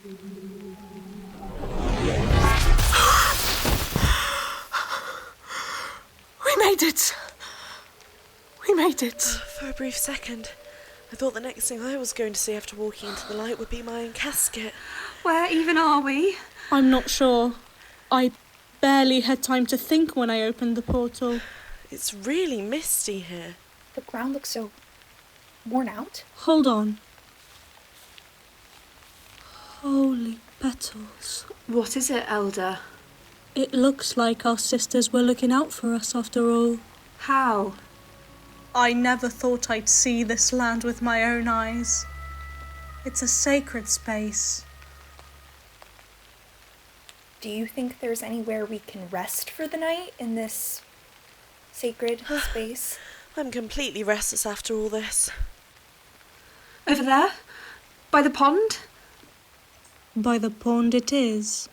We made it! We made it! For a brief second, I thought the next thing I was going to see after walking into the light would be my own casket. Where even are we? I'm not sure. I barely had time to think when I opened the portal. It's really misty here. The ground looks so worn out. Hold on. Holy petals. What is it, Elder? It looks like our sisters were looking out for us after all. How? I never thought I'd see this land with my own eyes. It's a sacred space. Do you think there's anywhere we can rest for the night in this sacred space? I'm completely restless after all this. Over there? By the pond? By the pond it is.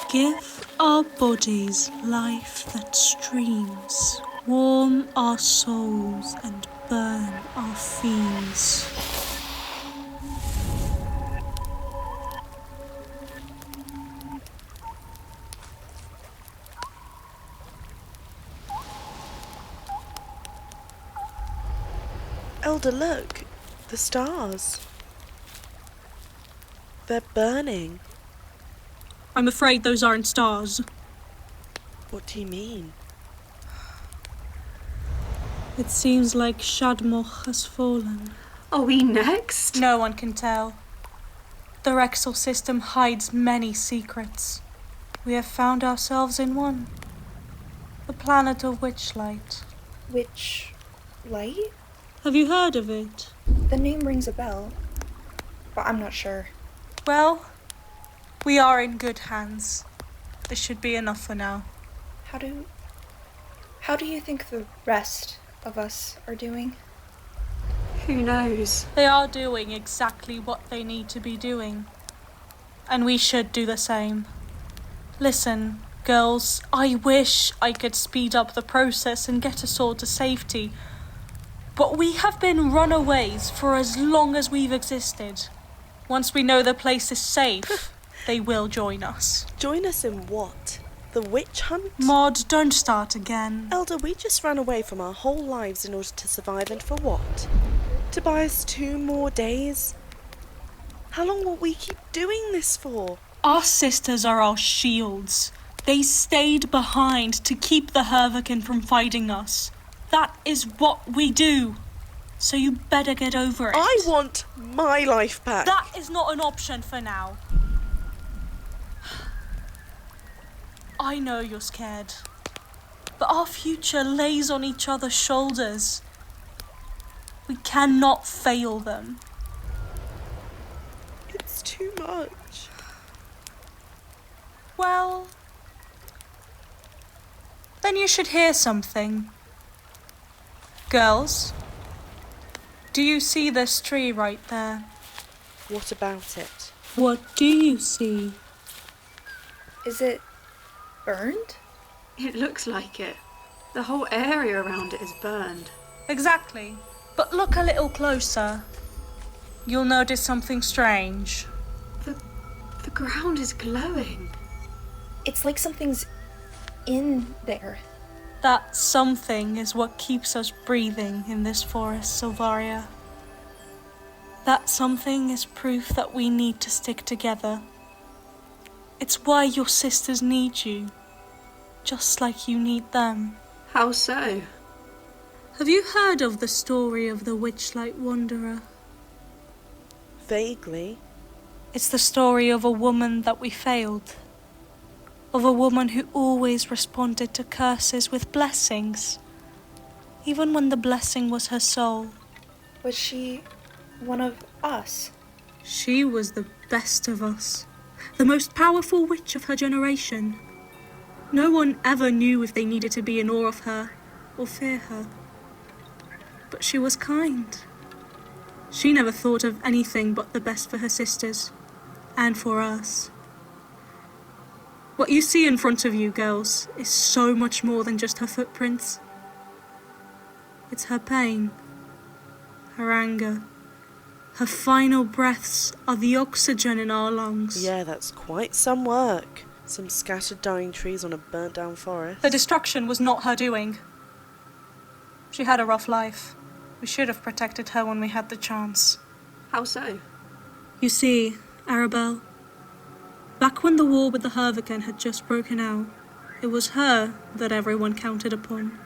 Give our bodies life that streams, warm our souls and burn our fiends. Elder, look. The stars. They're burning. I'm afraid those aren't stars. What do you mean? It seems like Shadmoch has fallen. Are we next? No one can tell. The Rexel system hides many secrets. We have found ourselves in one. The planet of Witchlight. Witchlight? Have you heard of it? The name rings a bell, but I'm not sure. Well, we are in good hands. This should be enough for now. How do you think the rest of us are doing? Who knows? They are doing exactly what they need to be doing. And we should do the same. Listen, girls, I wish I could speed up the process and get us all to safety. But we have been runaways for as long as we've existed. Once we know the place is safe, they will join us. Join us in what? The witch hunt? Maude, don't start again. Elder, we just ran away from our whole lives in order to survive, and for what? To buy us 2 more days? How long will we keep doing this for? Our sisters are our shields. They stayed behind to keep the Hervoken from fighting us. That is what we do. So you better get over it. I want my life back. That is not an option for now. I know you're scared. But our future lays on each other's shoulders. We cannot fail them. It's too much. Well, then you should hear something. Girls, do you see this tree right there? What about it? What do you see? Is it burned? It looks like it. The whole area around it is burned. Exactly. But look a little closer. You'll notice something strange. The ground is glowing. It's like something's in there. That something is what keeps us breathing in this forest, SILVARIA. That something is proof that we need to stick together. It's why your sisters need you, just like you need them. How so? Have you heard of the story of the Witchlight Wanderer? Vaguely. It's the story of a woman that we failed. Of a woman who always responded to curses with blessings, even when the blessing was her soul. Was she one of us? She was the best of us, the most powerful witch of her generation. No one ever knew if they needed to be in awe of her or fear her. But she was kind. She never thought of anything but the best for her sisters, and for us. What you see in front of you, girls, is so much more than just her footprints. It's her pain, her anger. Her final breaths are the oxygen in our lungs. Yeah, that's quite some work. Some scattered dying trees on a burnt down forest. The destruction was not her doing. She had a rough life. We should have protected her when we had the chance. How so? You see, Arabelle, back when the war with the Hervoken had just broken out, it was her that everyone counted upon.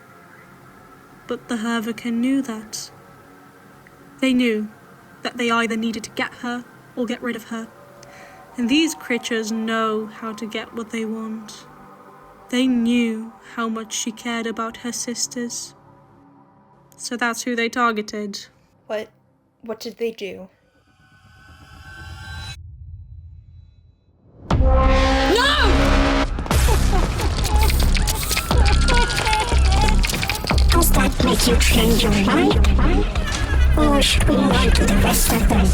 But the Hervoken knew that. They knew that they either needed to get her or get rid of her. And these creatures know how to get what they want. They knew how much she cared about her sisters. So that's who they targeted. What did they do? Does that make you change your mind? Or should we move on to the rest of them?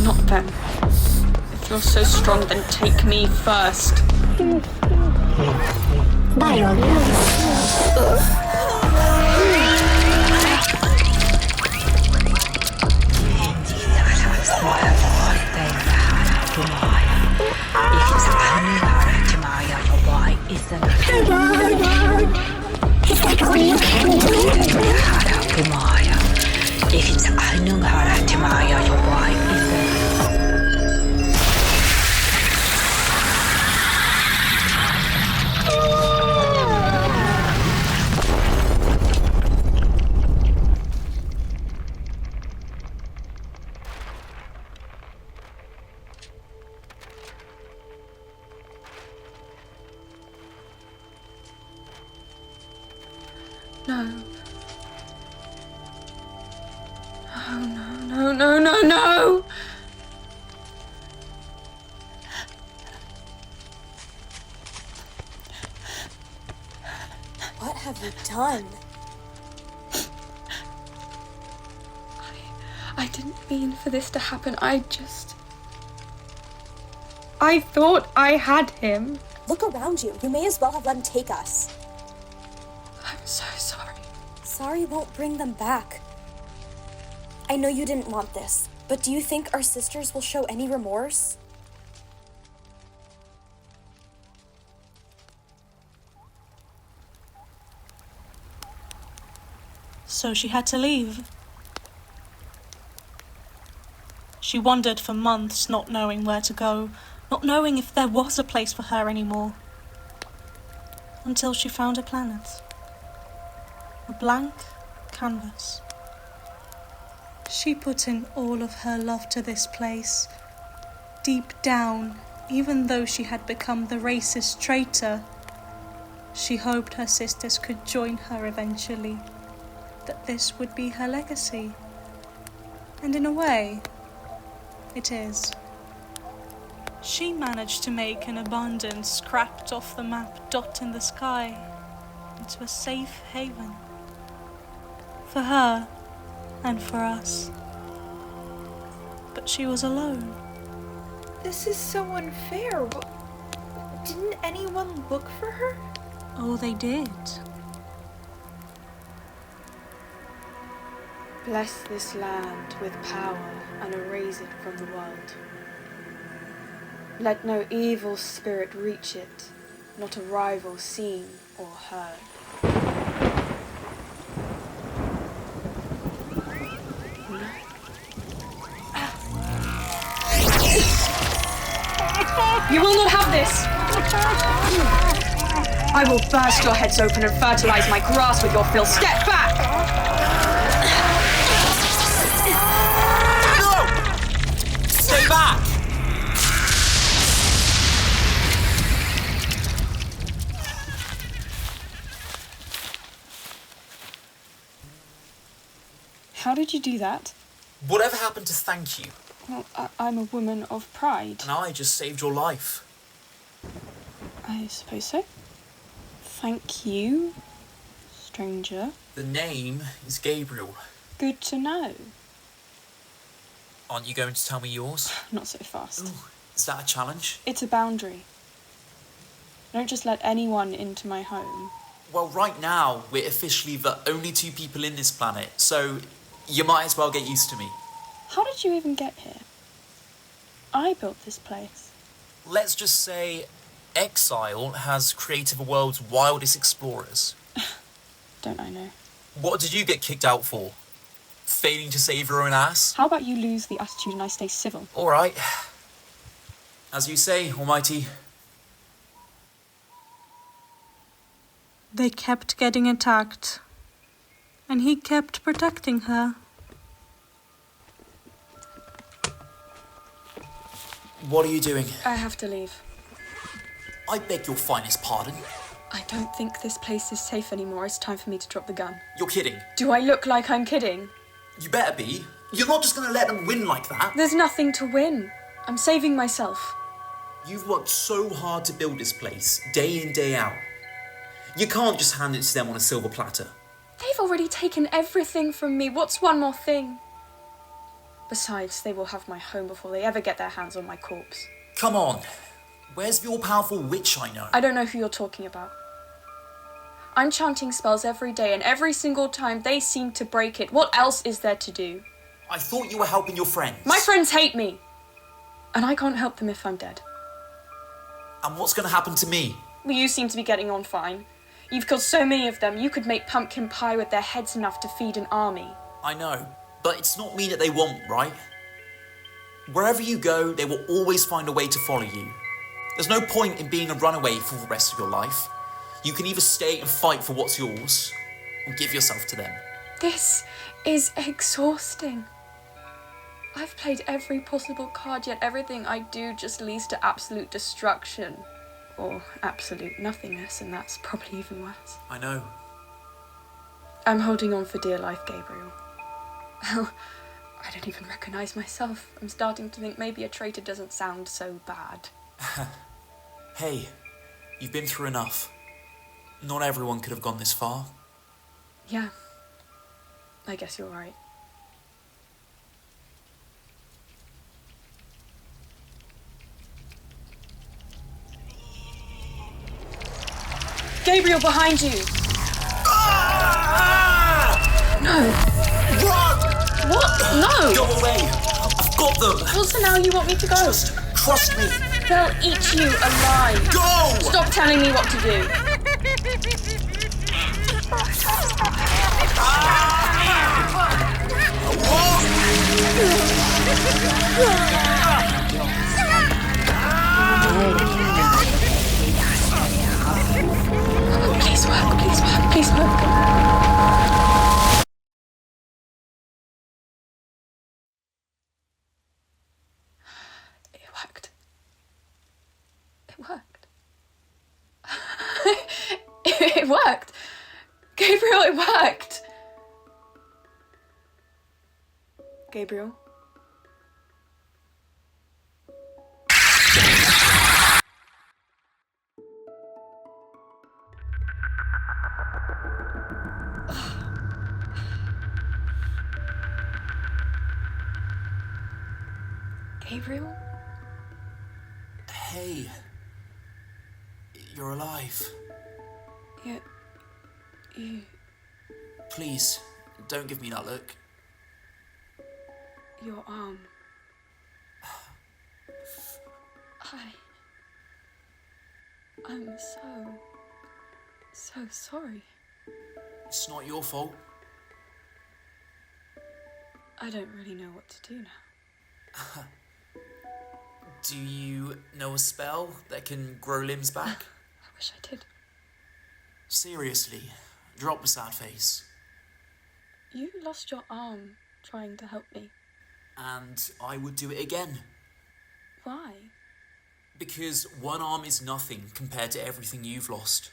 Not them. If you're so strong, then take me first. By all means. Is that all you can No. No. What have you done? I didn't mean for this to happen. I thought I had him. Look around you. You may as well have let him take us. I'm so sorry. Sorry won't bring them back. I know you didn't want this, but do you think our sisters will show any remorse? So she had to leave. She wandered for months, not knowing where to go, not knowing if there was a place for her anymore. Until she found a planet. A blank canvas. She put in all of her love to this place. Deep down, even though she had become the racist traitor, she hoped her sisters could join her eventually. That this would be her legacy. And in a way, it is. She managed to make an abandoned, scrapped off the map dot in the sky into a safe haven. For her and for us. But she was alone. This is so unfair. Didn't anyone look for her? Oh, they did. Bless this land with power and erase it from the world. Let no evil spirit reach it, not a rival seen or heard. You will not have this! I will burst your heads open and fertilize my grass with your filth. Step back! No! Stay back! How did you do that? Whatever happened to thank you? Well, I'm a woman of pride. And I just saved your life. I suppose so. Thank you, stranger. The name is Gabriel. Good to know. Aren't you going to tell me yours? Not so fast. Ooh, is that a challenge? It's a boundary. I don't just let anyone into my home. Well, right now, we're officially the only 2 people in this planet, so you might as well get used to me. How did you even get here? I built this place. Let's just say Exile has created the world's wildest explorers. Don't I know? What did you get kicked out for? Failing to save your own ass? How about you lose the attitude and I stay civil? All right. As you say, Almighty. They kept getting attacked, and he kept protecting her. What are you doing? I have to leave. I beg your finest pardon. I don't think this place is safe anymore. It's time for me to drop the gun. You're kidding. Do I look like I'm kidding? You better be. You're not just gonna let them win like that. There's nothing to win. I'm saving myself. You've worked so hard to build this place, day in, day out. You can't just hand it to them on a silver platter. They've already taken everything from me. What's one more thing? Besides, they will have my home before they ever get their hands on my corpse. Come on. Where's the all-powerful witch I know? I don't know who you're talking about. I'm chanting spells every day, and every single time they seem to break it. What else is there to do? I thought you were helping your friends. My friends hate me. And I can't help them if I'm dead. And what's gonna happen to me? Well, you seem to be getting on fine. You've killed so many of them, you could make pumpkin pie with their heads enough to feed an army. I know, but it's not me that they want, right? Wherever you go, they will always find a way to follow you. There's no point in being a runaway for the rest of your life. You can either stay and fight for what's yours, or give yourself to them. This is exhausting. I've played every possible card, yet everything I do just leads to absolute destruction. Or absolute nothingness, and that's probably even worse. I know. I'm holding on for dear life, Gabriel. Hell, I don't even recognise myself. I'm starting to think maybe a traitor doesn't sound so bad. Hey, you've been through enough. Not everyone could have gone this far. Yeah, I guess you're right. Gabriel, behind you! No! Run! What? No! Go away! I've got them! Well, so now you want me to go? Just trust me! They'll eat you alive! Go! Stop telling me what to do! Please work, please work, please work. It worked. It worked. It worked. Gabriel, it worked. Gabriel. Gabriel? Hey. You're alive. Yeah. You. Please, don't give me that look. Your arm. I'm so sorry. It's not your fault. I don't really know what to do now. Do you know a spell that can grow limbs back? I wish I did. Seriously, drop the sad face. You lost your arm trying to help me. And I would do it again. Why? Because one arm is nothing compared to everything you've lost.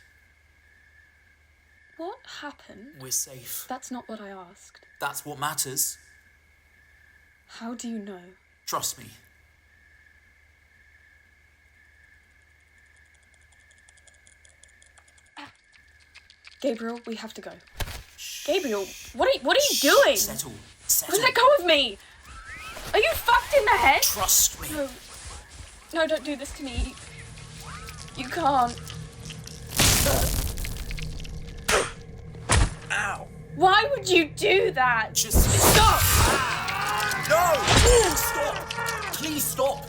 What happened? We're safe. That's not what I asked. That's what matters. How do you know? Trust me. Gabriel, we have to go. Gabriel, what are you doing? Settle. Let go of me! Are you fucked in the head? Trust me. No, don't do this to me. You can't. Ow! Why would you do that? Just Stop! No! Stop! Please stop!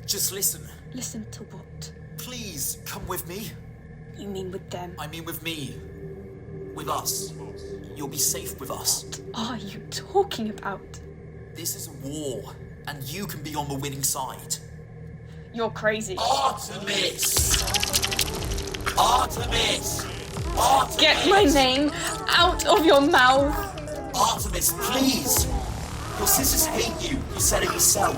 Just listen. Listen to what? Please, come with me. You mean with them? I mean with me. With us. You'll be safe with us. What are you talking about? This is a war, and you can be on the winning side. You're crazy. Artemis! Artemis! Artemis! Get my name out of your mouth! Artemis, please! Your sisters hate you. You said it yourself.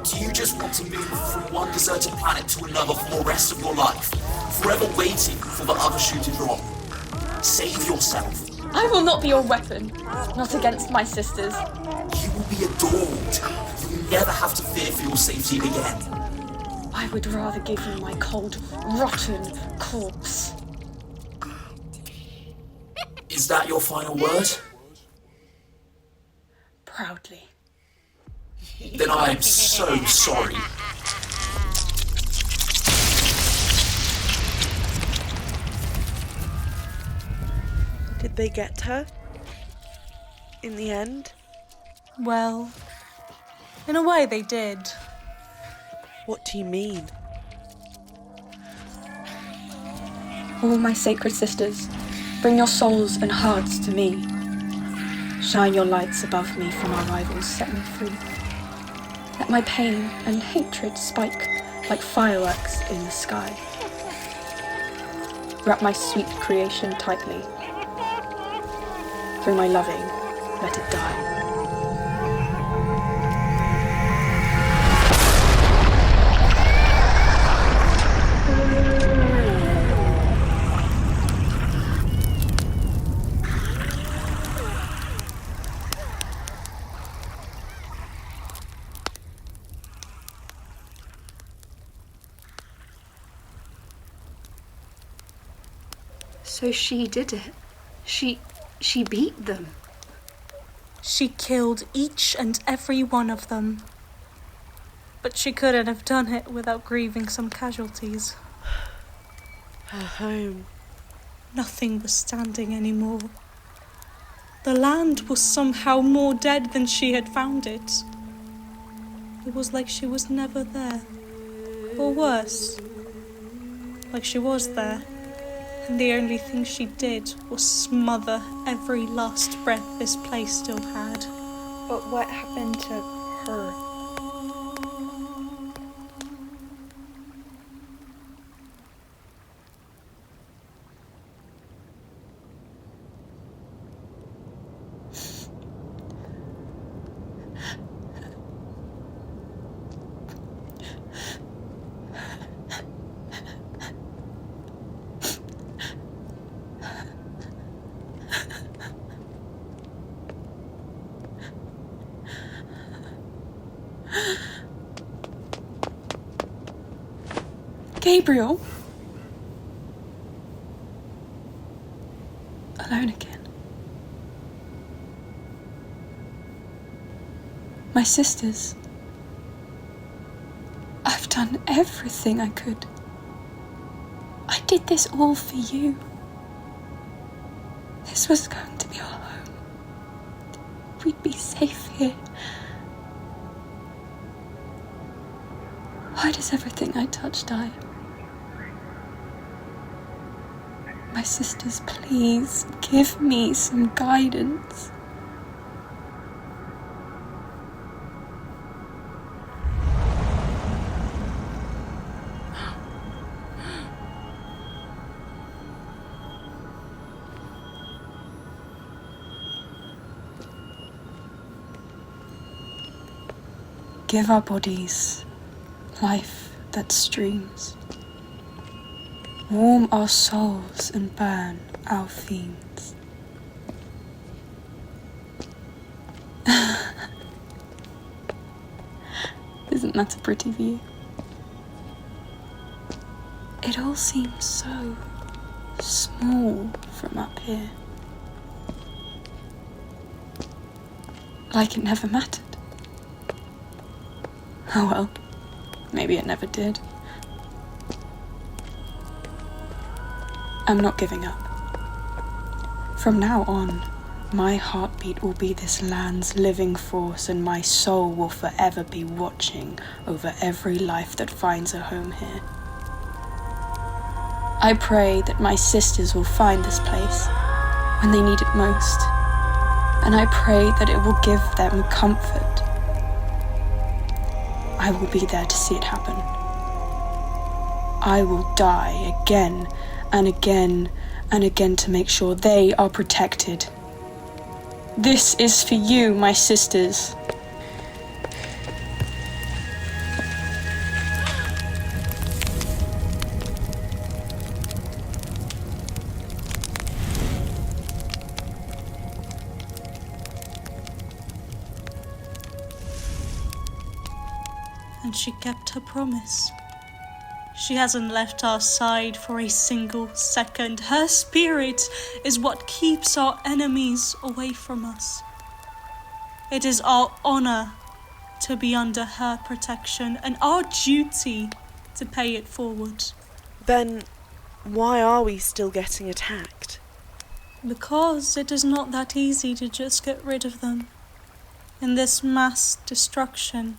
Do you just want to move from one deserted planet to another for the rest of your life? Forever waiting for the other shoe to drop? Save yourself. I will not be your weapon. Not against my sisters. You will be adored. You will never have to fear for your safety again. I would rather give you my cold, rotten corpse. Is that your final word? Proudly. Then I am so sorry. Did they get her? In the end? Well, in a way they did. What do you mean? All my sacred sisters, bring your souls and hearts to me. Shine your lights above me from our rivals, set me free. Let my pain and hatred spike like fireworks in the sky. Wrap my sweet creation tightly. Through my loving, let it die. So she did it. She beat them. She killed each and every one of them. But she couldn't have done it without grieving some casualties. Her home. Nothing was standing anymore. The land was somehow more dead than she had found it. It was like she was never there. Or worse, like she was there, and the only thing she did was smother every last breath this place still had. But what happened to her? Gabriel? Alone again. My sisters. I've done everything I could. I did this all for you. This was going to be our home. We'd be safe here. Why does everything I touch die? My sisters, please give me some guidance. Give our bodies life that streams. Warm our souls and burn our fiends. Isn't that a pretty view? It all seems so small from up here. Like it never mattered. Oh well, maybe it never did. I'm not giving up. From now on, my heartbeat will be this land's living force, and my soul will forever be watching over every life that finds a home here. I pray that my sisters will find this place when they need it most, and I pray that it will give them comfort. I will be there to see it happen. I will die again and again and again to make sure they are protected. This is for you, my sisters. And she kept her promise. She hasn't left our side for a single second. Her spirit is what keeps our enemies away from us. It is our honor to be under her protection and our duty to pay it forward. Then why are we still getting attacked? Because it is not that easy to just get rid of them. In this mass destruction,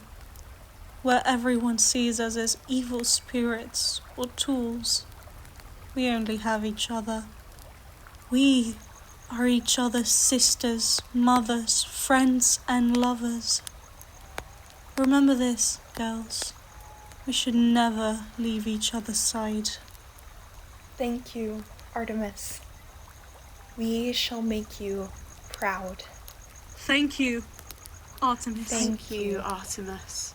where everyone sees us as evil spirits or tools, we only have each other. We are each other's sisters, mothers, friends, and lovers. Remember this, girls. We should never leave each other's side. Thank you, Artemis. We shall make you proud. Thank you, Artemis. Thank you, Artemis.